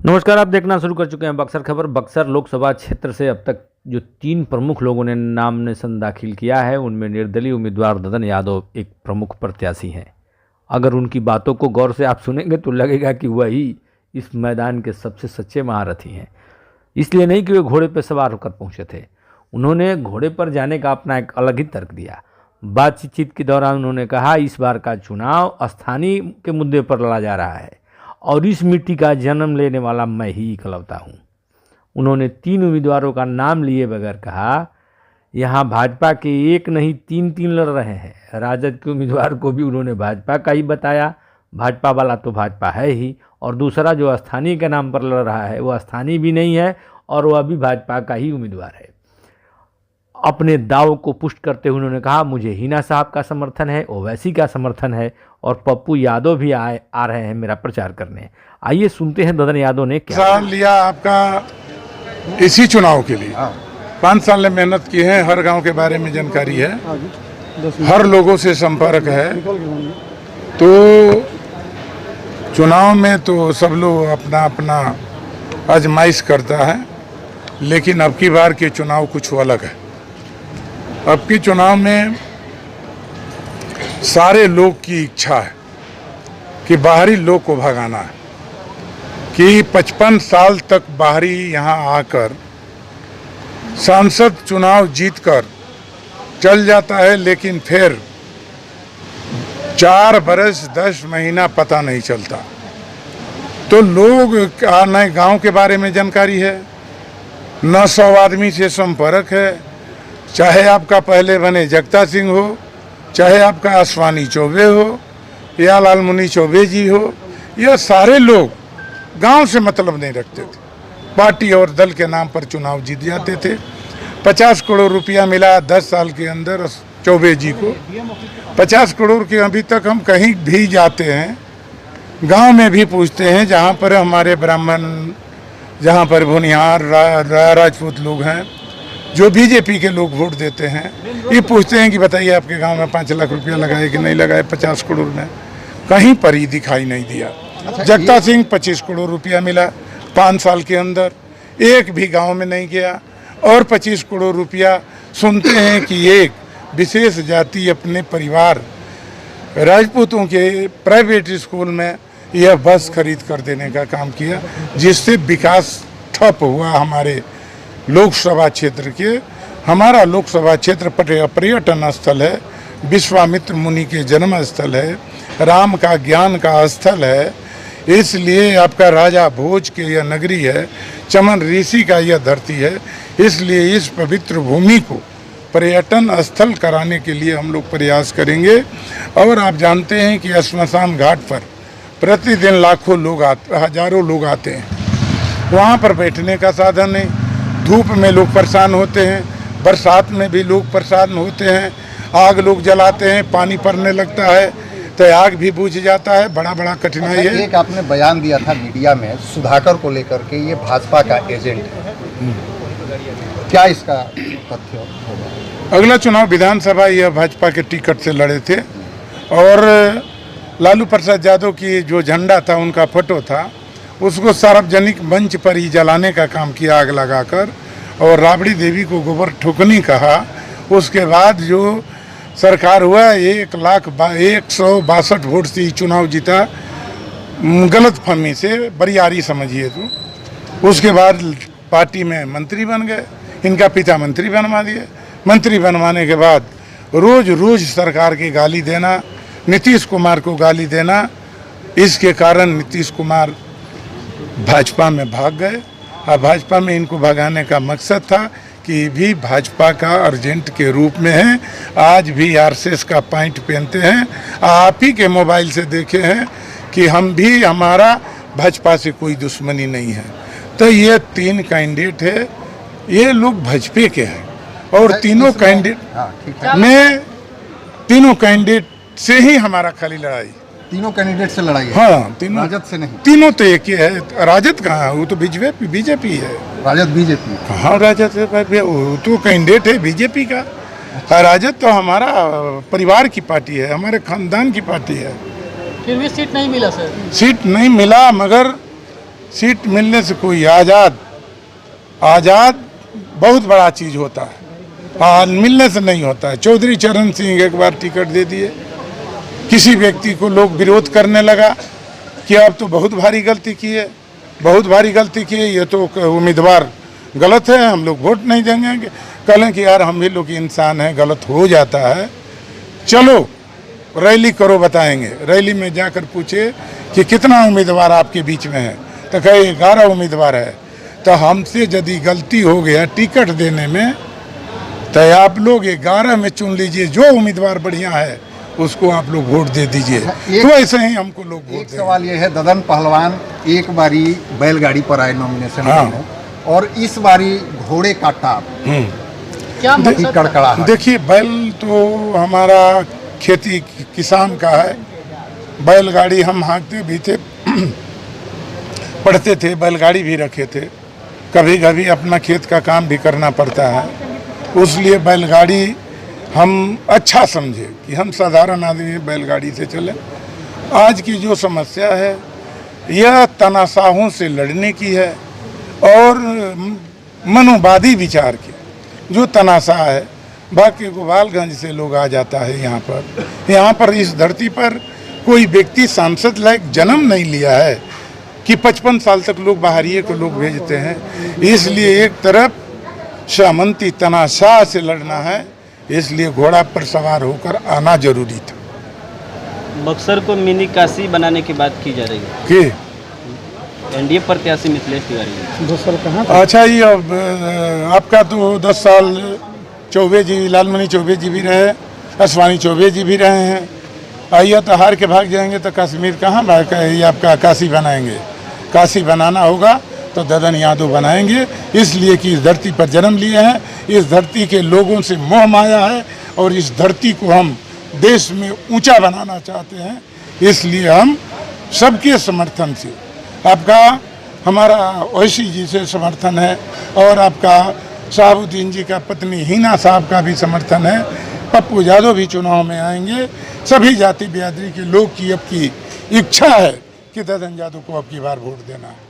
नमस्कार, आप देखना शुरू कर चुके हैं बक्सर खबर। बक्सर लोकसभा क्षेत्र से अब तक जो 3 प्रमुख लोगों ने नामांकन दाखिल किया है, उनमें निर्दलीय उम्मीदवार ददन यादव एक प्रमुख प्रत्याशी हैं। अगर उनकी बातों को गौर से आप सुनेंगे तो लगेगा कि वही इस मैदान के सबसे सच्चे महारथी हैं। इसलिए नहीं कि वे घोड़े पर सवार होकर पहुंचे थे, उन्होंने घोड़े पर जाने का अपना एक अलग ही तर्क दिया। बातचीत के दौरान उन्होंने कहा, इस बार का चुनाव स्थानीय के मुद्दे पर लड़ा जा रहा है और इस मिट्टी का जन्म लेने वाला मैं ही इकलौता हूँ। उन्होंने 3 उम्मीदवारों का नाम लिए बगैर कहा, यहाँ भाजपा के एक नहीं 3 लड़ रहे हैं। राजद के उम्मीदवार को भी उन्होंने भाजपा का ही बताया। भाजपा वाला तो भाजपा है ही, और दूसरा जो स्थानीय के नाम पर लड़ रहा है वो स्थानीय भी नहीं है और वह भी भाजपा का ही उम्मीदवार है। अपने दाव को पुष्ट करते हुए उन्होंने कहा, मुझे हिना साहब का समर्थन है, ओवैसी का समर्थन है और पप्पू यादव भी आ रहे हैं मेरा प्रचार करने। आइए सुनते हैं ददन यादव ने क्या साल लिया आपका इसी चुनाव के लिए। 5 साल ने मेहनत की है, हर गांव के बारे में जानकारी है, हर लोगों से संपर्क है। तो चुनाव में तो सब लोग अपना अपना आजमाइश करता है, लेकिन अब की बार के चुनाव कुछ अलग है। अब के चुनाव में सारे लोग की इच्छा है कि बाहरी लोग को भगाना है, कि 55 साल तक बाहरी यहाँ आकर सांसद चुनाव जीतकर चल जाता है, लेकिन फिर 4 बरस 10 महीना पता नहीं चलता। तो लोग न गांव के बारे में जानकारी है, न 100 आदमी से संपर्क है। चाहे आपका पहले बने जगता सिंह हो, चाहे आपका आसवानी चौबे हो या लालमुनि चौबे जी हो, यह सारे लोग गांव से मतलब नहीं रखते थे, पार्टी और दल के नाम पर चुनाव जीत जाते थे। 50 करोड़ रुपया मिला 10 साल के अंदर चौबे जी को। 50 करोड़ के अभी तक हम कहीं भी जाते हैं, गांव में भी पूछते हैं, जहां पर हमारे ब्राह्मण, जहां पर भुनिहार राजपूत लोग हैं, जो बीजेपी के लोग वोट देते हैं, ये पूछते हैं कि बताइए आपके गांव में 5 लाख रुपया लगाए कि नहीं लगाए 50 करोड़ में। कहीं पर ही दिखाई नहीं दिया। जगता सिंह 25 करोड़ रुपया मिला 5 साल के अंदर, एक भी गांव में नहीं गया। और 25 करोड़ रुपया सुनते हैं कि एक विशेष जाति अपने परिवार राजपूतों के प्राइवेट स्कूल में यह बस खरीद कर देने का काम किया, जिससे विकास ठप हुआ हमारे लोकसभा क्षेत्र के। हमारा लोकसभा क्षेत्र पर्यटन स्थल है, विश्वामित्र मुनि के जन्म स्थल है, राम का ज्ञान का स्थल है, इसलिए आपका राजा भोज के यह नगरी है, चमन ऋषि का यह धरती है। इसलिए इस पवित्र भूमि को पर्यटन स्थल कराने के लिए हम लोग प्रयास करेंगे। और आप जानते हैं कि श्मशान घाट पर प्रतिदिन लाखों लोग हजारों लोग आते हैं, वहाँ पर बैठने का साधन नहीं। धूप में लोग परेशान होते हैं, बरसात में भी लोग परेशान होते हैं, आग लोग जलाते हैं, पानी पड़ने लगता है तो आग भी बुझ जाता है, बड़ा कठिनाई है। एक आपने बयान दिया था मीडिया में सुधाकर को लेकर के, ये भाजपा का एजेंट है, क्या इसका तथ्य होगा? अगला चुनाव विधानसभा यह भाजपा के टिकट से लड़े थे और लालू प्रसाद यादव की जो झंडा था, उनका फोटो था, उसको सार्वजनिक मंच पर ही जलाने का काम किया आग लगाकर, और राबड़ी देवी को गोबर ठोकनी कहा। उसके बाद जो सरकार हुआ 1,162 वोट से चुनाव जीता, गलत फहमी से, बरियारी समझिए तो। उसके बाद पार्टी में मंत्री बन गए, इनका पिता मंत्री बनवा दिए। मंत्री बनवाने के बाद रोज सरकार की गाली देना, नीतीश कुमार को गाली देना, इसके कारण नीतीश कुमार भाजपा में भाग गए। और भाजपा में इनको भगाने का मकसद था कि भी भाजपा का एजेंट के रूप में है। आज भी आरएसएस का पैंट पहनते हैं। आप ही के मोबाइल से देखे हैं कि हम भी, हमारा भाजपा से कोई दुश्मनी नहीं है। तो ये 3 कैंडिडेट है, ये लोग भाजपा के हैं और तीनों कैंडिडेट से ही हमारा खाली लड़ाई। तीनों कैंडिडेट से लड़ाई है? हाँ, तीनों, राजद से नहीं? तीनों तो एक ही है। राजद कहाँ है? वो तो बीजेपी है। राजद बीजेपी? हाँ, राजद वो तो कैंडिडेट है बीजेपी का। राजद तो हमारा परिवार की पार्टी है, हमारे खानदान की पार्टी है। फिर भी सीट नहीं मिला सर? सीट नहीं मिला, मगर सीट मिलने से कोई आज़ाद बहुत बड़ा चीज़ होता है, हाँ मिलने से नहीं होता है। चौधरी चरण सिंह एक बार टिकट दे दिए, किसी व्यक्ति को लोग विरोध करने लगा कि आप तो बहुत भारी गलती की है, बहुत भारी गलती की है, ये तो उम्मीदवार गलत है, हम लोग वोट नहीं देंगे। कहें कि यार हम भी लोग इंसान हैं, गलत हो जाता है, चलो रैली करो बताएंगे। रैली में जाकर पूछे कि कितना उम्मीदवार आपके बीच में है, तो कहे 11 उम्मीदवार है। तो हमसे यदि गलती हो गया टिकट देने में, तो आप लोग 11 में चुन लीजिए, जो उम्मीदवार बढ़िया है उसको आप लोग वोट दे दीजिए। तो ऐसे ही हमको लोग वोट दें। सवाल ये है, ददन पहलवान एक बारी बैलगाड़ी पर आए नॉमिनेशन में, और इस बारी घोड़े का टाप क्या कड़कड़ा है? देखिए, बैल तो हमारा खेती किसान का है, बैलगाड़ी हम हाँकते भी थे, पढ़ते थे, बैलगाड़ी भी रखे थे, कभी कभी अपना खेत का काम भी करना पड़ता है, उसलिए बैलगाड़ी हम अच्छा समझे कि हम साधारण आदमी बैलगाड़ी से चले। आज की जो समस्या है यह तनाशाहों से लड़ने की है और मनोवादी विचार की। जो तनाशाह है, बाकी गोपालगंज से लोग आ जाता है यहाँ पर इस धरती पर कोई व्यक्ति सांसद लायक जन्म नहीं लिया है कि 55 साल तक लोग बाहरिए को लोग भेजते हैं। इसलिए एक तरफ सामंती तनाशाह से लड़ना है, इसलिए घोड़ा पर सवार होकर आना जरूरी था। बक्सर को मिनी काशी बनाने की बात की जा रही है कि एनडीए प्रत्याशी मिथिलेश तिवारी 2 साल कहाँ? अच्छा, ये आपका तो 10 साल चौबे जी, लालमणि चौबे जी भी रहे, अश्वानी चौबे जी भी रहे हैं। आइए तो हार के भाग जाएंगे तो कश्मीर कहाँ भाग, ये आपका काशी बनाएंगे। काशी बनाना होगा तो ददन यादव बनाएंगे, इसलिए कि इस धरती पर जन्म लिए हैं, इस धरती के लोगों से मोह माया है और इस धरती को हम देश में ऊंचा बनाना चाहते हैं। इसलिए हम सबके समर्थन से, आपका हमारा ओवैसी जी से समर्थन है और आपका शहाबुद्दीन जी का पत्नी हिना साहब का भी समर्थन है। पप्पू यादव भी चुनाव में आएंगे। सभी जाति बिरादरी के लोग की अब की इच्छा है कि ददन यादव को अब की बार वोट देना है।